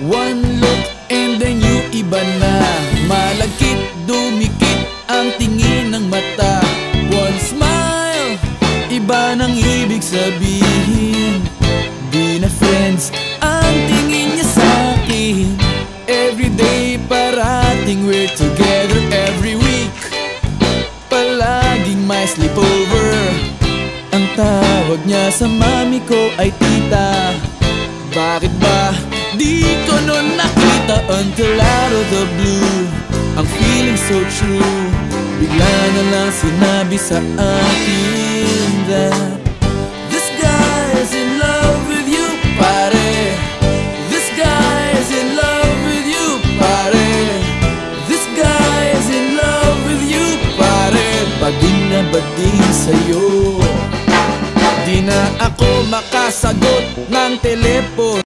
One look and then you iba na. Malagkit, dumikit ang tingin ng mata. One smile, iba nang ibig sabihin. Di na friends ang tingin niya sa'kin. Everyday parating we're together. Every week palaging may sleepover. Ang tawag niya sa mami ko ay tita. Bakit ba di ko nun nakita until out of the blue? Ang feeling so true, bigla na lang sinabi sa akin that this guy is in love with you, pare. This guy is in love with you, pare. This guy is in love with you, pare. Bading na bading sa'yo. Di na ako makasagot